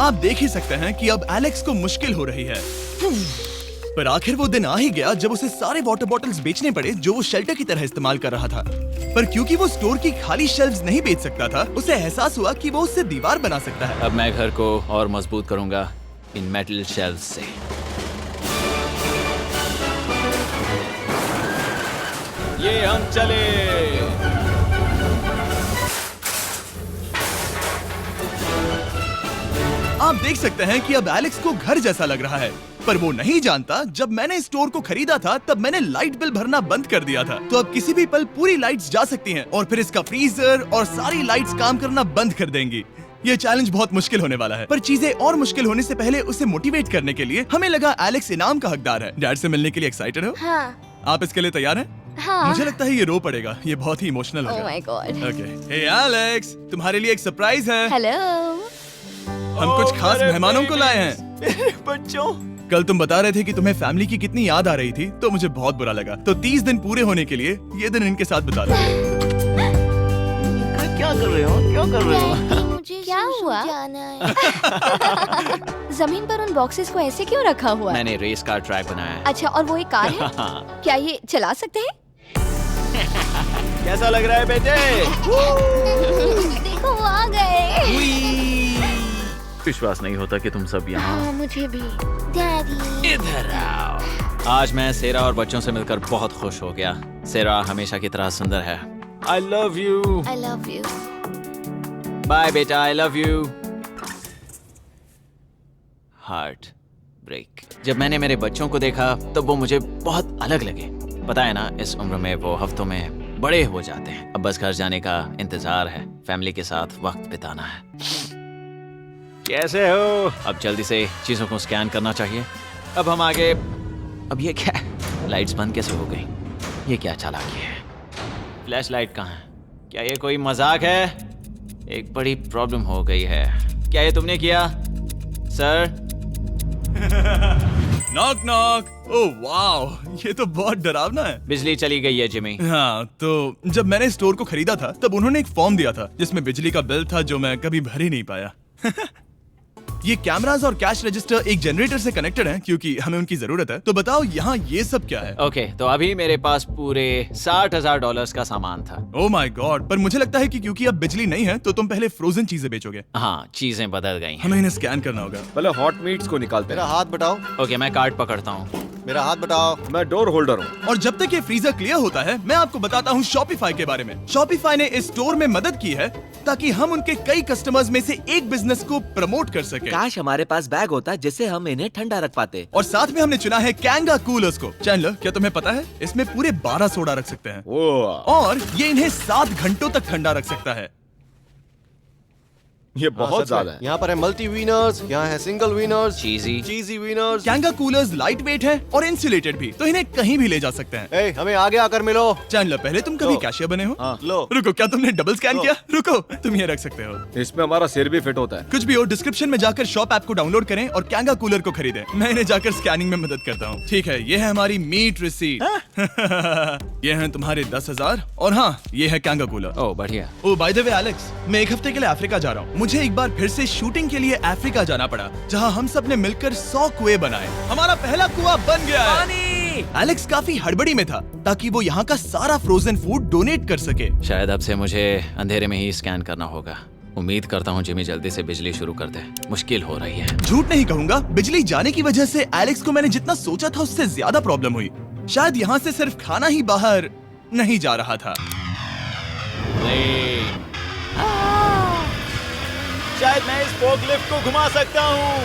आप देख ही सकते हैं कि अब एलेक्स को मुश्किल हो रही है। पर आखिर वो दिन आ ही गया जब उसे सारे वाटर बॉटल्स बेचने पड़े जो वो शेल्टर की तरह इस्तेमाल कर रहा था। पर क्योंकि वो स्टोर की खाली शेल्व्स नहीं बेच सकता था, उसे एहसास हुआ कि वो उससे दीवार बना सकता है। अब मैं घर को और मजबूत करूंगा इन मेटल शेल्व्स से। ये हम चले। आप देख सकते हैं कि अब एलेक्स को घर जैसा लग रहा है, पर वो नहीं जानता जब मैंने स्टोर को खरीदा था तब मैंने लाइट बिल भरना बंद कर दिया था। तो अब किसी भी पल पूरी लाइट्स जा सकती हैं और फिर इसका फ्रीजर और सारी लाइट्स काम करना बंद कर देंगी। ये चैलेंज बहुत मुश्किल होने वाला है, पर चीजें और मुश्किल होने से पहले उसे मोटिवेट करने के लिए हमें लगा एलेक्स इनाम का हकदार है। डैड से मिलने के लिए एक्साइटेड हो? हाँ। आप इसके लिए तैयार हैं? हाँ। मुझे लगता है ये रो पड़ेगा, ये बहुत ही इमोशनल Oh होगा। my God. Okay, hey Alex, तुम्हारे लिए एक सरप्राइज है। हेलो। हम कुछ खास मेरे मेहमानों को babies, लाए हैं। मेरे बच्चों। कल तुम बता रहे थे कि तुम्हें फैमिली की कितनी याद आ रही थी, तो मुझे बहुत बुरा लगा। तो 30 दिन पूरे होने के लिए ये दिन इनके साथ बिता लो। क्या कर रहे हो? क्या कर रहे हो? मुझे क्या हुआ? जाना है। जमीन पर उन बॉक्सेस को ऐसे क्यों रखा हुआ है? मैंने रेस कार ट्रैक बनाया है। अच्छा, और वो एक कार है? क्या ये चला सकते हैं? कैसा लग रहा है बेटे? देखो वो आ गए। विश्वास नहीं होता कि तुम सब यहाँ। हाँ, मुझे भी। डैडी। इधर आओ। आज मैं सेरा और बच्चों से मिलकर बहुत खुश हो गया। सेरा हमेशा की तरह सुंदर है। I love you. I love you. Bye बेटा, I love you. Heart break. जब मैंने मेरे बच्चों को देखा तब वो मुझे बहुत अलग लगे। पता है ना, इस उम्र में वो हफ्तों में बड़े हो जाते हैं। अब बस घर जाने का इंतजार है, फैमिली के साथ वक्त बिताना है। कैसे हो? अब जल्दी से चीजों को स्कैन करना चाहिए। अब हम आगे। अब ये क्या? लाइट्स बंद कैसे हो गई? ये क्या चालाकी है? फ्लैश लाइट कहाँ है? क्या ये कोई मजाक है? एक बड़ी प्रॉब्लम हो गई है। क्या ये तुमने किया, sir? Knock knock. Oh wow, ये तो बहुत डरावना है। बिजली चली गई है जिमी। हाँ, तो जब मैंने स्टोर को खरीदा था तब उन्होंने एक फॉर्म दिया था जिसमें बिजली का बिल था जो मैं कभी भर ही नहीं पाया। ये कैमरास और कैश रजिस्टर एक जनरेटर से कनेक्टेड हैं क्योंकि हमें उनकी जरूरत है। तो बताओ यहाँ ये सब क्या है? ओके, तो अभी मेरे पास पूरे $60,000 का सामान था। ओह माय गॉड, पर मुझे लगता है कि क्योंकि अब बिजली नहीं है तो तुम पहले फ्रोजन चीजें बेचोगे। हाँ, चीजें बदल गई हैं। हमें इन्हें स्कैन करना होगा। पहले हॉट मीट्स को निकालते मेरा हैं। हाथ बटाओ। ओके, मैं कार्ड पकड़ता हूँ। मेरा हाथ बटाओ। मैं डोर होल्डर हूँ। और जब तक ये फ्रीजर क्लियर होता है मैं आपको बताता हूँ शॉपिफाई के बारे में। शॉपिफाई ने इस स्टोर में मदद की है ताकि हम उनके कई कस्टमर्स में से एक बिजनेस को प्रमोट कर सके। काश हमारे पास बैग होता जिससे हम इन्हें ठंडा रख पाते। और साथ में हमने चुना है कैंगा कूलर्स को। चैनलर, क्या तुम्हें पता है इसमें पूरे 12 सोडा रख सकते हैं ओह, और ये इन्हें 7 घंटों तक ठंडा रख सकता है। ये बहुत ज्यादा है। यहाँ पर है मल्टी विनर्स, यहाँ है single winners, cheesy. Cheesy winners. कैंगा कूलर्स लाइट वेट है और इंसुलेटेड भी, तो इन्हें कहीं भी ले जा सकते हैं। ए, हमें आगे आकर मिलो। चैनलर, पहले तुम कभी लो। कैशियर बने हो? हाँ। लो। रुको, क्या तुमने डबल स्कैन लो। किया? रुको, तुम ये रख सकते हो। इसमें हमारा सिर भी फिट होता है। कुछ भी हो, डिस्क्रिप्शन में जाकर शॉप ऐप को डाउनलोड करें और कैंगा कूलर को खरीदें। मैं इन्हें जाकर स्कैनिंग में मदद करता हूँ। ठीक है, ये है हमारी मीट रिसीट। ये हैं तुम्हारे 10,000 और हाँ, ये है कैंगा कूलर। ओह बढ़िया। ओ बाय द वे एलेक्स, मैं एक हफ्ते के लिए अफ्रीका जा रहा हूँ। मुझे एक बार फिर से शूटिंग के लिए अफ्रीका जाना पड़ा, जहाँ हम सब ने मिलकर 100 कुएं बनाए। हमारा पहला कुआं बन गया है। एलेक्स काफी हड़बड़ी में था ताकि वो यहाँ का सारा फ्रोजन फूड डोनेट कर सके। शायद अब से मुझे अंधेरे में ही स्कैन करना होगा। उम्मीद करता हूँ जिमी जल्दी से बिजली शुरू कर दे। मुश्किल हो रही है। झूठ नहीं कहूंगा, बिजली जाने की वजह से एलेक्स को मैंने जितना सोचा था उससे ज्यादा प्रॉब्लम हुई। शायद यहाँ से सिर्फ खाना ही बाहर नहीं जा रहा था। शायद मैं इस फोकलिफ्ट को घुमा सकता हूँ।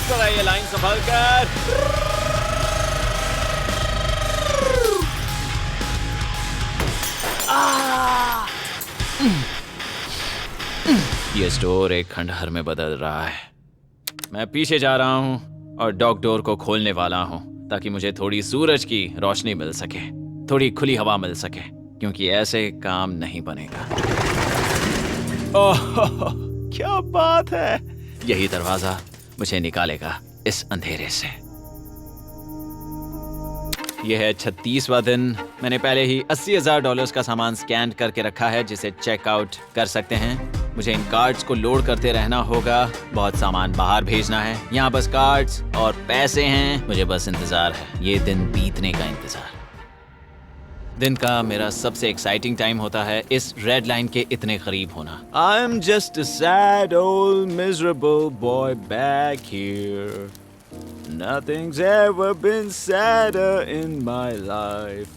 जरा ये लाइन संभाल कर। ये स्टोर एक खंडहर में बदल रहा है। मैं पीछे जा रहा हूँ और डॉग डोर को खोलने वाला हूँ ताकि मुझे थोड़ी सूरज की रोशनी मिल सके, थोड़ी खुली हवा मिल सके, क्योंकि ऐसे काम नहीं बनेगा। ओह, क्या बात है! यही दरवाजा मुझे निकालेगा इस अंधेरे से। यह है 36वां दिन। मैंने पहले ही $80,000 का सामान स्कैन करके रखा है जिसे चेकआउट कर सकते हैं। मुझे इन कार्ड्स को लोड करते रहना होगा, बहुत सामान बाहर भेजना है। यहाँ बस कार्ड्स और पैसे हैं, मुझे बस इंतजार है, ये दिन बीतने का इंतजार। दिन का मेरा सबसे एक्साइटिंग टाइम होता है इस रेड लाइन के इतने करीब होना। I am just a sad old miserable boy back here. Nothing's ever been sadder in my life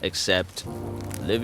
except living